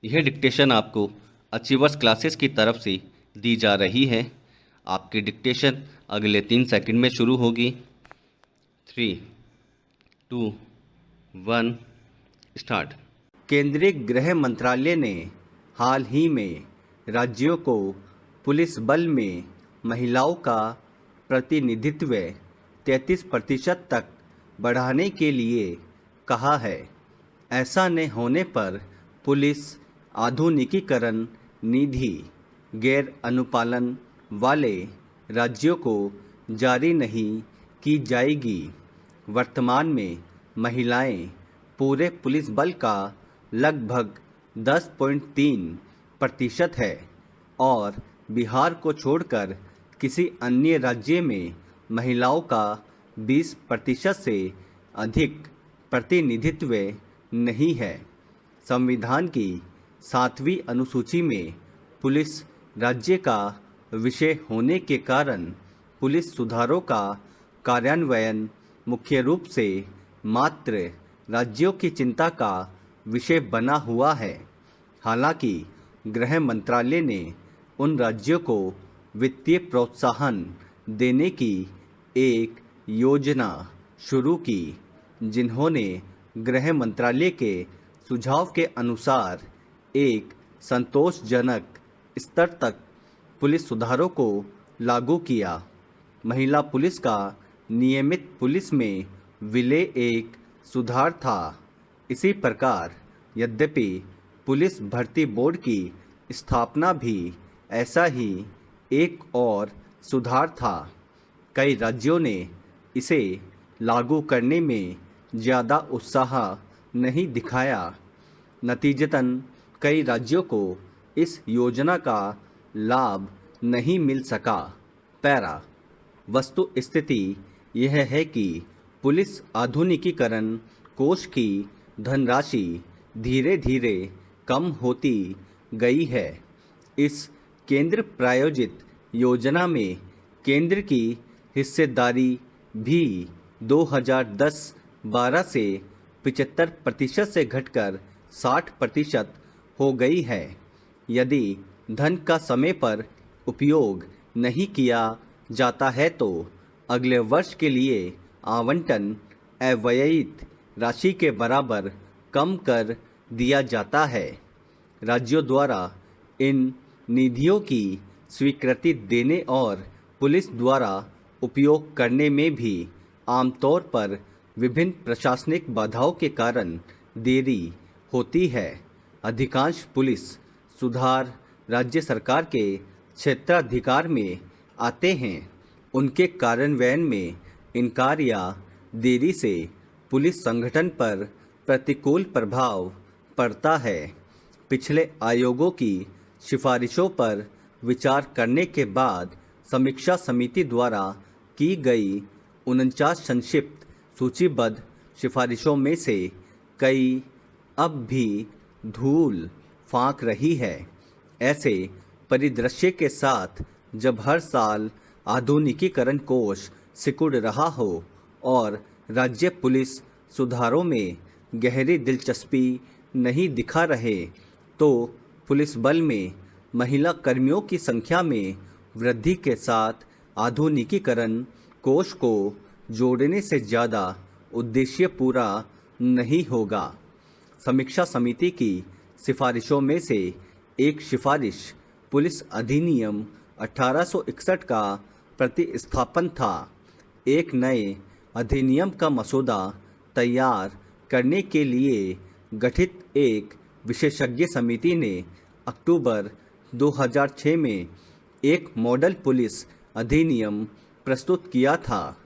यह डिक्टेशन आपको achievers classes की तरफ से दी जा रही है। आपकी डिक्टेशन अगले 3 सेकंड में शुरू होगी। 3, 2, 1 स्टार्ट। केंद्रीय गृह मंत्रालय ने हाल ही में राज्यों को पुलिस बल में महिलाओं का प्रतिनिधित्व 33% तक बढ़ाने के लिए कहा है। ऐसा न होने पर पुलिस आधुनिकीकरण निधि गैर अनुपालन वाले राज्यों को जारी नहीं की जाएगी। वर्तमान में महिलाएं पूरे पुलिस बल का लगभग 10.3% है और बिहार को छोड़कर किसी अन्य राज्य में महिलाओं का 20% से अधिक प्रतिनिधित्व नहीं है। संविधान की 7वीं अनुसूची में पुलिस राज्य का विषय होने के कारण पुलिस सुधारों का कार्यान्वयन मुख्य रूप से मात्र राज्यों की चिंता का विषय बना हुआ है। हालांकि गृह मंत्रालय ने उन राज्यों को वित्तीय प्रोत्साहन देने की एक योजना शुरू की जिन्होंने गृह मंत्रालय के सुझाव के अनुसार एक संतोषजनक स्तर तक पुलिस सुधारों को लागू किया। महिला पुलिस का नियमित पुलिस में विलय एक सुधार था। इसी प्रकार यद्यपि पुलिस भर्ती बोर्ड की स्थापना भी ऐसा ही एक और सुधार था। कई राज्यों ने इसे लागू करने में ज़्यादा उत्साह नहीं दिखाया। नतीजतन कई राज्यों को इस योजना का लाभ नहीं मिल सका। पैरा वस्तु स्थिति यह है कि पुलिस आधुनिकीकरण कोष की धनराशि धीरे धीरे कम होती गई है। इस केंद्र प्रायोजित योजना में केंद्र की हिस्सेदारी भी 2010-12 से 75% से घटकर 60% हो गई है। यदि धन का समय पर उपयोग नहीं किया जाता है तो अगले वर्ष के लिए आवंटन अव्ययित राशि के बराबर कम कर दिया जाता है। राज्यों द्वारा इन निधियों की स्वीकृति देने और पुलिस द्वारा उपयोग करने में भी आमतौर पर विभिन्न प्रशासनिक बाधाओं के कारण देरी होती है। अधिकांश पुलिस सुधार राज्य सरकार के क्षेत्राधिकार में आते हैं। उनके कार्यान्वयन में इनकार या देरी से पुलिस संगठन पर प्रतिकूल प्रभाव पड़ता है। पिछले आयोगों की सिफारिशों पर विचार करने के बाद समीक्षा समिति द्वारा की गई 49 संक्षिप्त सूचीबद्ध सिफारिशों में से कई अब भी धूल फांक रही है। ऐसे परिदृश्य के साथ जब हर साल आधुनिकीकरण कोष सिकुड़ रहा हो और राज्य पुलिस सुधारों में गहरी दिलचस्पी नहीं दिखा रहे तो पुलिस बल में महिला कर्मियों की संख्या में वृद्धि के साथ आधुनिकीकरण कोष को जोड़ने से ज़्यादा उद्देश्य पूरा नहीं होगा। समीक्षा समिति की सिफारिशों में से एक सिफारिश पुलिस अधिनियम 1861 का प्रतिस्थापन था। एक नए अधिनियम का मसौदा तैयार करने के लिए गठित एक विशेषज्ञ समिति ने अक्टूबर 2006 में एक मॉडल पुलिस अधिनियम प्रस्तुत किया था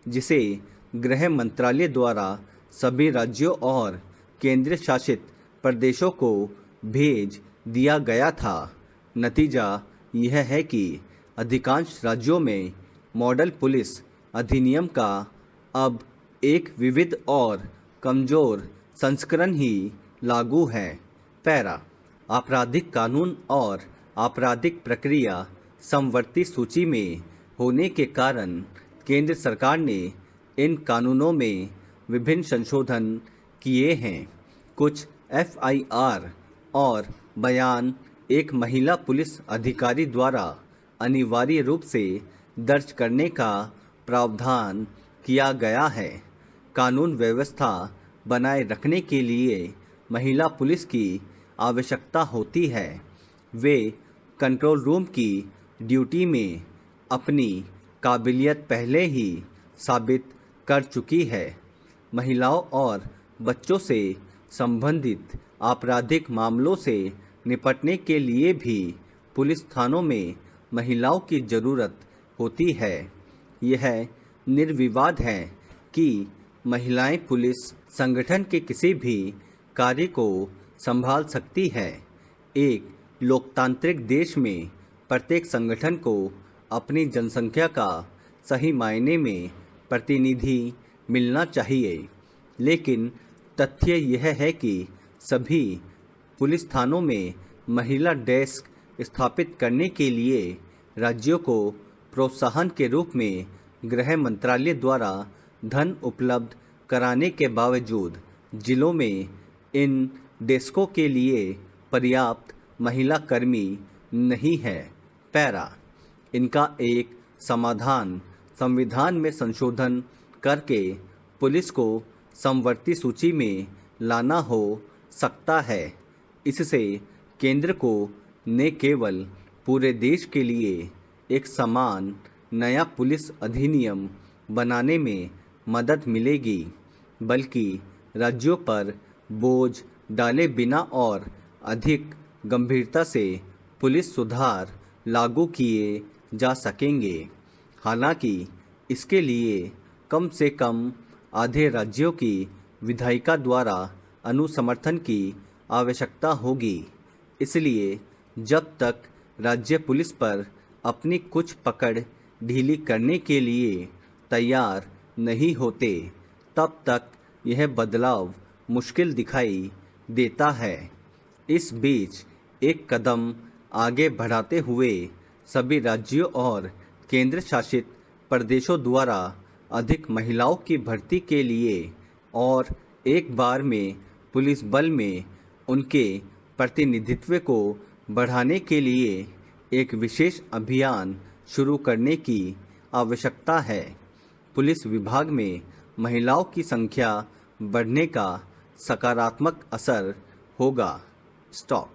जिसे गृह मंत्रालय द्वारा सभी राज्यों और केंद्र शासित प्रदेशों को भेज दिया गया था। नतीजा यह है कि अधिकांश राज्यों में मॉडल पुलिस अधिनियम का अब एक विविध और कमज़ोर संस्करण ही लागू है। पैरा आपराधिक कानून और आपराधिक प्रक्रिया समवर्ती सूची में होने के कारण केंद्र सरकार ने इन कानूनों में विभिन्न संशोधन किए हैं। कुछ FIR और बयान एक महिला पुलिस अधिकारी द्वारा अनिवार्य रूप से दर्ज करने का प्रावधान किया गया है। कानून व्यवस्था बनाए रखने के लिए महिला पुलिस की आवश्यकता होती है। वे कंट्रोल रूम की ड्यूटी में अपनी काबिलियत पहले ही साबित कर चुकी है। महिलाओं और बच्चों से संबंधित आपराधिक मामलों से निपटने के लिए भी पुलिस थानों में महिलाओं की ज़रूरत होती है। यह निर्विवाद है कि महिलाएं पुलिस संगठन के किसी भी कार्य को संभाल सकती है। एक लोकतांत्रिक देश में प्रत्येक संगठन को अपनी जनसंख्या का सही मायने में प्रतिनिधि मिलना चाहिए, लेकिन तथ्य यह है कि सभी पुलिस थानों में महिला डेस्क स्थापित करने के लिए राज्यों को प्रोत्साहन के रूप में गृह मंत्रालय द्वारा धन उपलब्ध कराने के बावजूद जिलों में इन डेस्कों के लिए पर्याप्त महिला कर्मी नहीं है। पैरा इनका एक समाधान संविधान में संशोधन करके पुलिस को समवर्ती सूची में लाना हो सकता है। इससे केंद्र को न केवल पूरे देश के लिए एक समान नया पुलिस अधिनियम बनाने में मदद मिलेगी, बल्कि राज्यों पर बोझ डाले बिना और अधिक गंभीरता से पुलिस सुधार लागू किए जा सकेंगे। हालांकि इसके लिए कम से कम आधे राज्यों की विधायिका द्वारा अनुसमर्थन की आवश्यकता होगी। इसलिए जब तक राज्य पुलिस पर अपनी कुछ पकड़ ढीली करने के लिए तैयार नहीं होते, तब तक यह बदलाव मुश्किल दिखाई देता है। इस बीच एक कदम आगे बढ़ाते हुए सभी राज्यों और केंद्र शासित प्रदेशों द्वारा अधिक महिलाओं की भर्ती के लिए और एक बार में पुलिस बल में उनके प्रतिनिधित्व को बढ़ाने के लिए एक विशेष अभियान शुरू करने की आवश्यकता है। पुलिस विभाग में महिलाओं की संख्या बढ़ने का सकारात्मक असर होगा। स्टॉप।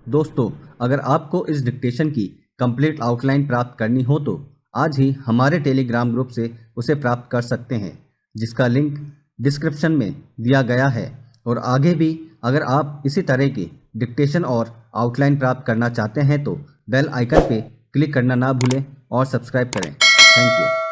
दोस्तों, अगर आपको इस डिक्टेशन की कंप्लीट आउटलाइन प्राप्त करनी हो तो आज ही हमारे टेलीग्राम ग्रुप से उसे प्राप्त कर सकते हैं, जिसका लिंक डिस्क्रिप्शन में दिया गया है। और आगे भी अगर आप इसी तरह की डिक्टेशन और आउटलाइन प्राप्त करना चाहते हैं तो बेल आइकन पे क्लिक करना ना भूलें और सब्सक्राइब करें। Thank you.